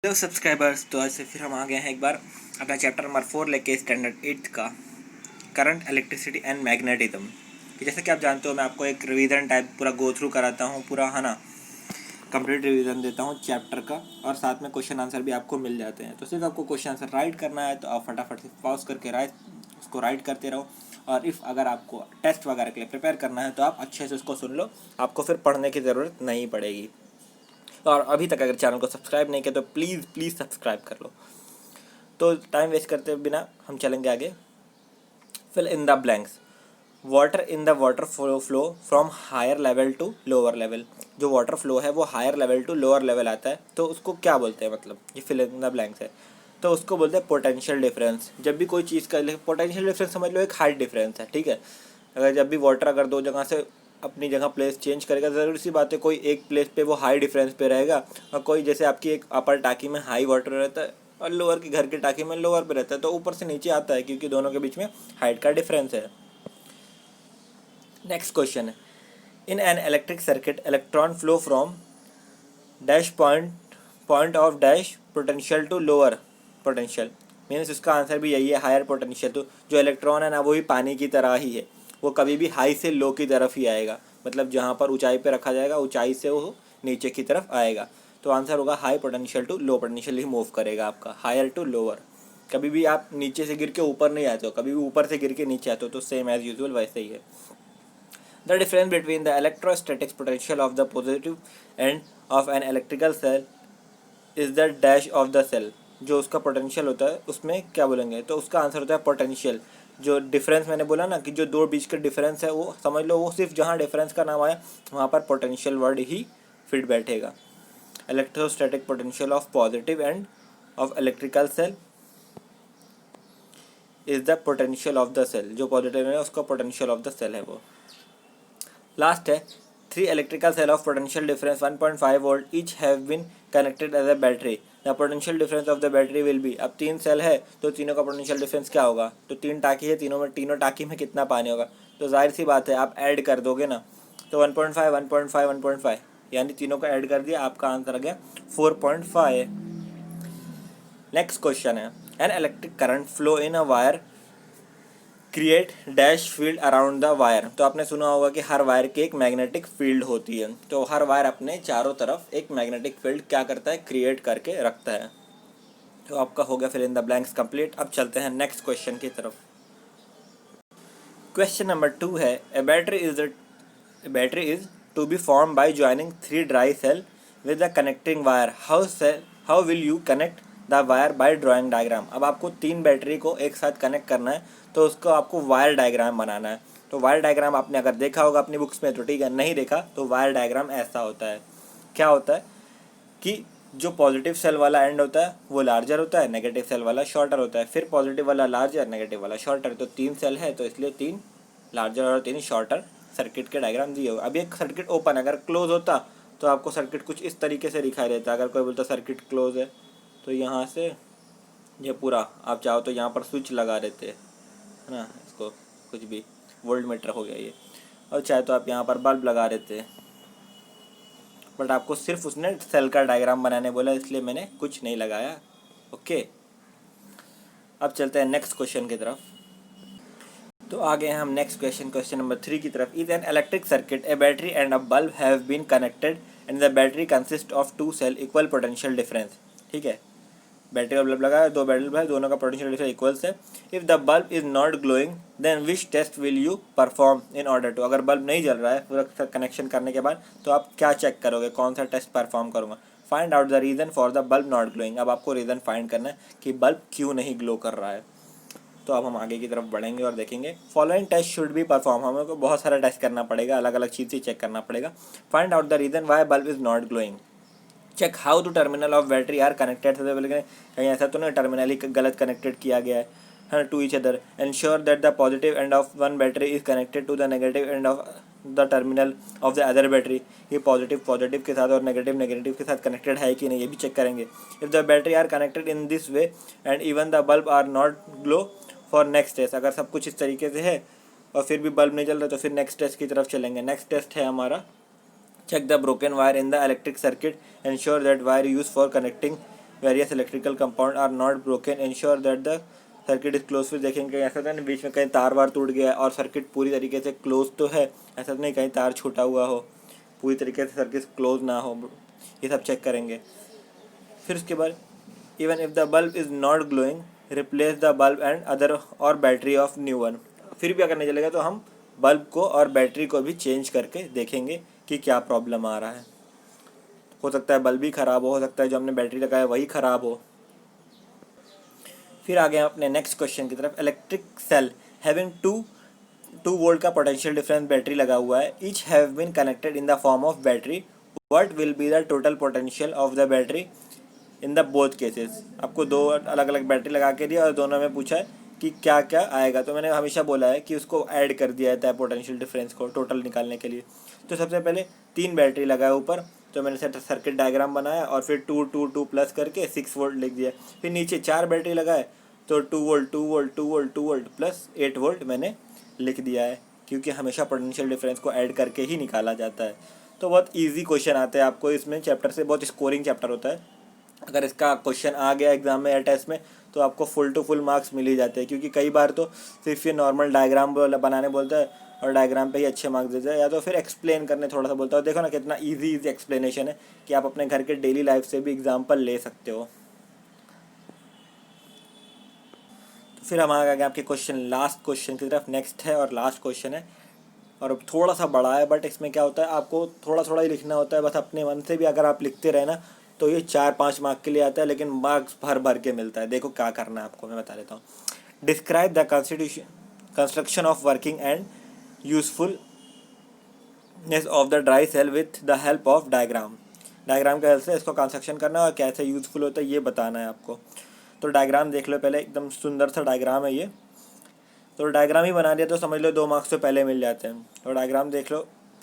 Hello subscribers, तो आज से फिर हम आ गए हैं एक बार अपना चैप्टर नंबर 4 लेके स्टैंडर्ड 8 का करंट इलेक्ट्रिसिटी एंड मैग्नेटिज्म। कि जैसे कि आप जानते हो, मैं आपको एक रिवीजन टाइप पूरा गो थ्रू कराता हूँ, पूरा है ना, कंप्लीट रिवीजन देता हूँ चैप्टर का, और साथ में क्वेश्चन आंसर भी आपको मिल जाते हैं। तो सिर्फ आपको क्वेश्चन आंसर राइट करना है, तो आप फटाफट से पॉज करके उसको राइट करते रहो। और इफ़ अगर आपको टेस्ट वगैरह के लिए प्रिपेयर करना है तो आप अच्छे से उसको सुन लो, आपको फिर पढ़ने की ज़रूरत नहीं पड़ेगी। और अभी तक अगर चैनल को सब्सक्राइब नहीं किया तो प्लीज़ प्लीज़ सब्सक्राइब कर लो। तो टाइम वेस्ट करते बिना हम चलेंगे आगे। Fill in the blanks. Water in the water flow from higher level to lower level. जो वाटर फ्लो है वो higher level to lower level आता है, तो उसको क्या बोलते हैं? मतलब ये फिल इन द ब्लैंक्स है, तो उसको बोलते हैं पोटेंशियल डिफरेंस। जब भी कोई चीज़ का पोटेंशियल डिफरेंस समझ लो एक हाइट डिफरेंस है, ठीक है। अगर जब भी वाटर अगर दो जगह से अपनी जगह प्लेस चेंज करेगा, ज़रूरी सी बात है कोई एक प्लेस पे वो हाई डिफरेंस पे रहेगा, और कोई जैसे आपकी एक अपर टाकी में हाई वाटर रहता है और लोअर की घर की टाकी में लोअर पे रहता है, तो ऊपर से नीचे आता है क्योंकि दोनों के बीच में हाइट का डिफरेंस है। नेक्स्ट क्वेश्चन है, in an electric circuit electron flow from dash point of dash potential to lower potential. Means इसका आंसर भी यही है, हायर पोटेंशियल। तो जो इलेक्ट्रॉन है ना, वो भी पानी की तरह ही है, वो कभी भी हाई से लो की तरफ ही आएगा। मतलब जहाँ पर ऊंचाई पे रखा जाएगा, ऊंचाई से वो नीचे की तरफ आएगा। तो आंसर होगा high potential to low potential ही मूव करेगा आपका, हायर टू लोअर। कभी भी आप नीचे से गिर के ऊपर नहीं आते हो, कभी भी ऊपर से गिर के नीचे आते हो, तो सेम एज यूजुअल वैसे ही है। The difference between the electrostatic potential of the positive end of an electrical cell is the dash of the cell। जो उसका पोटेंशियल होता है उसमें क्या बोलेंगे? तो उसका आंसर होता है पोटेंशियल। जो डिफरेंस मैंने बोला ना कि जो दो बीच का डिफरेंस है, वो समझ लो वो सिर्फ जहाँ डिफरेंस का नाम आया वहाँ पर पोटेंशियल वर्ड ही फिट बैठेगा। Electrostatic potential of positive end of electrical cell is the potential of the cell. जो पॉजिटिव है उसका पोटेंशियल ऑफ द सेल है वो। लास्ट है, three electrical cell of potential difference 1.5 volt each have been connected as a battery. The potential difference of the battery will be. अब तीन cell है तो तीनों का पोटेंशियल डिफरेंस क्या होगा? तो तीन टाकी है, तीनों टाकी में कितना पानी होगा? तो जाहिर सी बात है आप ऐड कर दोगे ना, तो 1.5 1.5 1.5 यानी तीनों को ऐड कर दिया, आपका आंसर आ गया 4.5। नेक्स्ट क्वेश्चन है, an electric current flow in a wire create dash field around the wire. तो आपने सुना होगा कि हर वायर की एक मैग्नेटिक फील्ड होती है, तो हर वायर अपने चारों तरफ एक मैग्नेटिक फील्ड क्या करता है? क्रिएट करके रखता है। तो आपका हो गया fill in the blanks complete. अब चलते हैं नेक्स्ट क्वेश्चन की तरफ। क्वेश्चन नंबर 2 है, A battery is to be form by joining three dry cell with the connecting wire. How will you connect the wire by drawing diagram. अब आपको तीन battery को एक साथ कनेक्ट करना है, तो उसको आपको वायर डायग्राम बनाना है। तो वायर डायग्राम आपने अगर देखा होगा अपनी बुक्स में तो ठीक है, नहीं देखा तो वायर डायग्राम ऐसा होता है। क्या होता है कि जो पॉजिटिव सेल वाला एंड होता है वो लार्जर होता है, नेगेटिव सेल वाला शॉर्टर होता है, फिर पॉजिटिव वाला लार्जर, नेगेटिव वाला शॉर्टर। तो तीन सेल है तो इसलिए तीन लार्जर और तीन शॉर्टर सर्किट के डायग्राम दिए हुए। अब एक सर्किट ओपन, अगर क्लोज होता तो आपको सर्किट कुछ इस तरीके से दिखाई देता। अगर कोई बोलता सर्किट क्लोज है, तो यहाँ से ये पूरा आप चाहो तो यहाँ पर स्विच लगा देते है ना, इसको कुछ भी वोल्ट मीटर हो गया ये, और चाहे तो आप यहाँ पर बल्ब लगा देते। बट आपको सिर्फ उसने सेल का डायग्राम बनाने बोला, इसलिए मैंने कुछ नहीं लगाया। ओके, अब चलते हैं नेक्स्ट क्वेश्चन की तरफ। तो आगे हैं हम नेक्स्ट क्वेश्चन नंबर 3 की तरफ। Is an electric circuit a battery and a bulb have been connected and the battery consist of two cell equal potential difference. ठीक है, बैटरी का बल्ब लगा है, दो बैटरी है, दोनों का पोटेंशियल डिफरेंस इक्वल है। If the bulb is not glowing then which test will you perform in order to. अगर बल्ब नहीं जल रहा है पूरा कनेक्शन करने के बाद, तो आप क्या चेक करोगे, कौन सा टेस्ट परफॉर्म करूँगा? Find out the reason for the bulb not glowing. अब आपको रीज़न फाइंड करना है कि बल्ब क्यों नहीं ग्लो कर रहा है। तो अब हम आगे की तरफ बढ़ेंगे और देखेंगे following test should be perform. हमें को बहुत सारा टेस्ट करना पड़ेगा, अलग अलग चीज़ से चेक करना पड़ेगा। Find out the reason why bulb is not glowing. Check how two terminal of battery are connected. सबसे पहले कहीं ऐसा तो नहीं टर्मिनल ही गलत कनेक्टेड किया गया है to each other. Ensure that the positive end of one battery is connected to the negative end of the terminal of the other battery. ये पॉजिटिव पॉजिटिव के साथ और नेगेटिव नेगेटिव के साथ कनेक्टेड है कि नहीं, ये भी चेक करेंगे। If the battery are connected in this way and even the bulb are not glow for next test. अगर सब कुछ इस तरीके से है और फिर भी बल्ब नहीं जल रहा, तो फिर नेक्स्ट टेस्ट की तरफ चलेंगे। नेक्स्ट टेस्ट है हमारा, check the broken wire in the electric circuit, ensure that wire used for connecting various electrical compound are not broken, ensure that the circuit is close. फिर देखेंगे ऐसा था ना बीच में कहीं तार वार टूट गया और सर्किट पूरी तरीके से क्लोज तो है, ऐसा तो नहीं कहीं तार छूटा हुआ हो, पूरी तरीके से सर्किट क्लोज ना हो, ये सब चेक करेंगे। फिर उसके बाद even if the bulb is not glowing replace the bulb and other और बैटरी ऑफ न्यू वन। फिर भी अगर नहीं चलेगा तो हम बल्ब को और बैटरी को भी चेंज करके देखेंगे कि क्या प्रॉब्लम आ रहा है। हो सकता है बल्ब ही ख़राब हो सकता है जो हमने बैटरी लगाया वही ख़राब हो। फिर आ गए अपने नेक्स्ट क्वेश्चन की तरफ। इलेक्ट्रिक सेल हैविंग 2 वोल्ट का पोटेंशियल डिफरेंस बैटरी लगा हुआ है, each have been connected in the form of battery, what will be the total potential of the battery in the both cases. आपको दो अलग अलग बैटरी लगा के दिया और दोनों में पूछा है कि क्या क्या आएगा, तो मैंने हमेशा बोला है कि उसको ऐड कर दिया जाता है पोटेंशियल डिफरेंस को टोटल निकालने के लिए। तो सबसे पहले 3 बैटरी लगाए ऊपर, तो मैंने सर्किट डायग्राम बनाया और फिर 2 प्लस करके 6 वोल्ट लिख दिया। फिर नीचे 4 बैटरी लगाए तो 2 volt 2 volt 2 volt 2 volt plus 8 volt मैंने लिख दिया है, क्योंकि हमेशा पोटेंशियल डिफरेंस को ऐड करके ही निकाला जाता है। तो बहुत इजी क्वेश्चन आते हैं आपको इसमें चैप्टर से, बहुत स्कोरिंग चैप्टर होता है। अगर इसका क्वेश्चन आ गया एग्जाम में या टेस्ट में तो आपको फुल टू फुल मार्क्स मिल ही जाते हैं, क्योंकि कई बार तो सिर्फ ये नॉर्मल डायग्राम बनाने बोलता है और डायग्राम पे ही अच्छे मार्क्स देता है, या तो फिर एक्सप्लेन करने थोड़ा सा बोलता है। देखो ना कितना इजी एक्सप्लेनेशन है कि आप अपने घर के डेली लाइफ से भी एग्जाम्पल ले सकते हो। तो फिर हम आ गए आपके क्वेश्चन लास्ट क्वेश्चन की तरफ। नेक्स्ट है और लास्ट क्वेश्चन है और थोड़ा सा बड़ा है, बट इसमें क्या होता है आपको थोड़ा थोड़ा ही लिखना होता है, बस अपने मन से भी अगर आप लिखते रहे ना तो ये 4-5 मार्क के लिए आता है, लेकिन मार्क्स भर भर के मिलता है। देखो क्या करना है आपको, मैं बता देता हूँ। Describe the construction of working and usefulness of the dry cell with the help of diagram. Diagram के हेल्प से इसको कंस्ट्रक्शन करना है और कैसे यूजफुल होता है ये बताना है आपको। तो डायग्राम देख लो पहले, एकदम सुंदर सा डायग्राम है ये। तो डायग्राम ही बना दिया तो समझ लो 2 मार्क्स तो पहले मिल जाते हैं। और डायग्राम देख लो,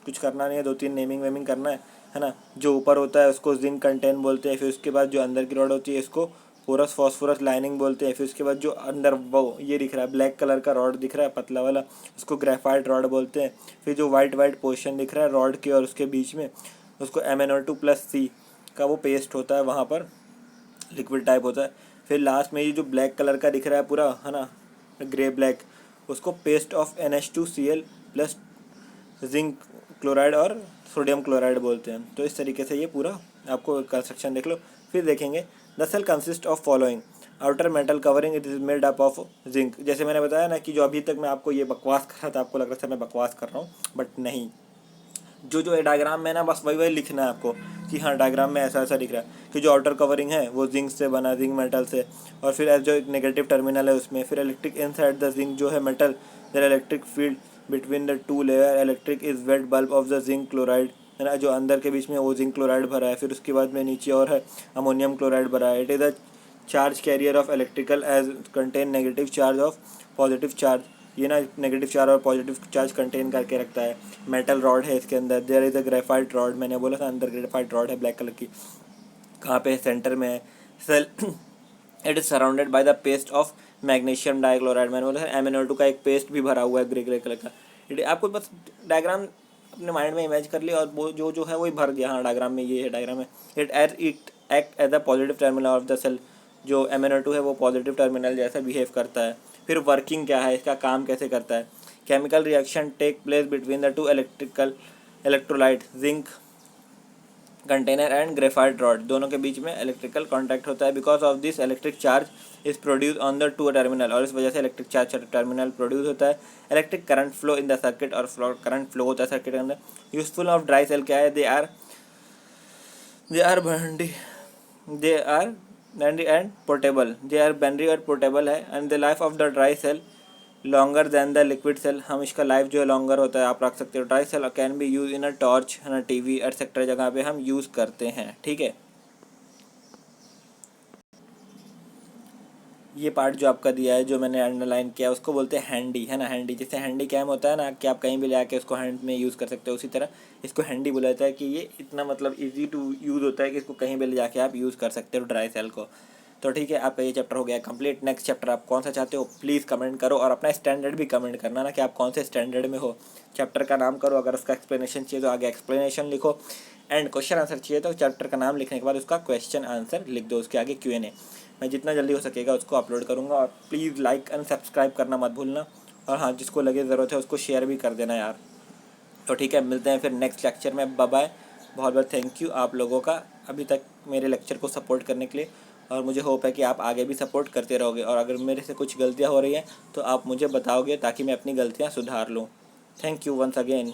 कुछ करना नहीं है, 2-3 नेमिंग वेमिंग करना है ना। जो ऊपर होता है उसको जिंक कंटेन बोलते हैं, फिर उसके बाद जो अंदर की रॉड होती है इसको पोरस फॉस्फोरस लाइनिंग बोलते हैं, फिर उसके बाद जो अंदर वो ये दिख रहा है ब्लैक कलर का रॉड दिख रहा है पतला वाला, उसको ग्रेफाइट रॉड बोलते हैं। फिर जो वाइट वाइट पोर्शन दिख रहा है रॉड के और उसके बीच में, उसको MnO2+C का वो पेस्ट होता है, वहाँ पर लिक्विड टाइप होता है। फिर लास्ट में ये जो ब्लैक कलर का दिख रहा है पूरा है ना, ग्रे ब्लैक, उसको paste of NH2Cl plus zinc chloride और सोडियम क्लोराइड बोलते हैं। तो इस तरीके से ये पूरा आपको कंस्ट्रक्शन देख लो। फिर देखेंगे the cell consist of following outer metal covering, it is made up of zinc. जैसे मैंने बताया ना कि जो अभी तक मैं आपको ये बकवास कर रहा था, आपको लग रहा था मैं बकवास कर रहा हूँ, बट नहीं, जो जो डायग्राम में ना बस वही वही लिखना है आपको कि हाँ डायग्राम में ऐसा ऐसा दिख रहा है कि जो आउटर कवरिंग है वो जिंक से बना, जिंक मेटल से। और फिर जो एक नेगेटिव टर्मिनल है उसमें, फिर इलेक्ट्रिक इनसाइड द जिंक जो है metal, there electric field between the 2 layer, electric is wet bulb of the zinc chloride, है ना, जो अंदर के बीच में वो जिंक क्लोराइड भरा है। फिर उसके बाद में नीचे और है अमोनियम क्लोराइड भरा है। It is a charge carrier of electrical as contain negative charge of positive charge. ये ना नेगेटिव चार्ज और पॉजिटिव चार्ज कंटेन करके रखता है। मेटल रॉड है इसके अंदर, there is a graphite rod, मैंने बोला था अंदर ग्रेफाइट रॉड है ब्लैक कलर की। कहाँ पे है? सेंटर में है। Cell it is surrounded by the paste of magnesium dichloride, मैंने बोला था MnO2 का एक पेस्ट भी भरा हुआ है ग्रे ग्रे कलर का। आपको बस डायग्राम अपने माइंड में इमेज कर लिया और वो जो जो है वही भर दिया। हाँ डायग्राम में ये है, डायग्राम है। It act as the positive terminal of the cell, जो MnO2 है वो पॉजिटिव टर्मिनल जैसा बिहेव करता है। फिर वर्किंग क्या है, इसका काम कैसे करता है। Chemical reaction take place between the 2 electrolyte, zinc container and graphite rod, दोनों के बीच में इलेक्ट्रिकल कॉन्टैक्ट होता है। Because of this electric charge is produce on the 2 terminal, और इस वजह से इलेक्ट्रिक चार्ज टर्मिनल प्रोड्यूस होता है। Electric current flow in the circuit, और करंट फ्लो होता है सर्किट के अंदर। यूजफुल ऑफ ड्राई सेल क्या है, they are bendy and portable, they are bendy और portable है। and the life of the dry cell longer than the liquid cell, हम इसका लाइफ जो है लॉन्गर होता है, आप रख सकते हो। Dry cell can be use in a torch, है ना, TV एटसेट्रा जगह पे हम यूज़ करते हैं। ठीक है, ये पार्ट जो आपका दिया है जो मैंने अंडरलाइन किया उसको बोलते हैं हैंडी, है ना। हैंडी, जैसे हैंडी कैम होता है ना कि आप कहीं भी ले आके उसको हैंड में यूज़ कर सकते हो, उसी तरह इसको हैंडी बोला जाता है कि ये इतना मतलब इजी टू यूज़ होता है कि इसको कहीं भी ले जाके आप यूज़ कर सकते हो ड्राई सेल को। तो ठीक है, आपका ये चैप्टर हो गया कंप्लीट। नेक्स्ट चैप्टर आप कौन सा चाहते हो प्लीज़ कमेंट करो, और अपना स्टैंडर्ड भी कमेंट करना ना कि आप कौन से स्टैंडर्ड में हो। चैप्टर का नाम करो, अगर उसका एक्सप्लेनेशन चाहिए तो आगे एक्सप्लेनेशन लिखो। एंड क्वेश्चन आंसर चाहिए तो चैप्टर का नाम लिखने के बाद उसका क्वेश्चन आंसर लिख दो, उसके आगे Q&A। मैं जितना जल्दी हो सकेगा उसको अपलोड करूँगा। और प्लीज़ लाइक एंड सब्सक्राइब करना मत भूलना। और हाँ, जिसको लगे ज़रूरत है उसको शेयर भी कर देना यार। तो ठीक है, मिलते हैं फिर नेक्स्ट लेक्चर में। Bye bye. बहुत बहुत थैंक यू आप लोगों का अभी तक मेरे लेक्चर को सपोर्ट करने के लिए, और मुझे होप है कि आप आगे भी सपोर्ट करते रहोगे। और अगर मेरे से कुछ गलतियाँ हो रही हैं तो आप मुझे बताओगे ताकि मैं अपनी गलतियाँ सुधार लूँ। Thank you once again.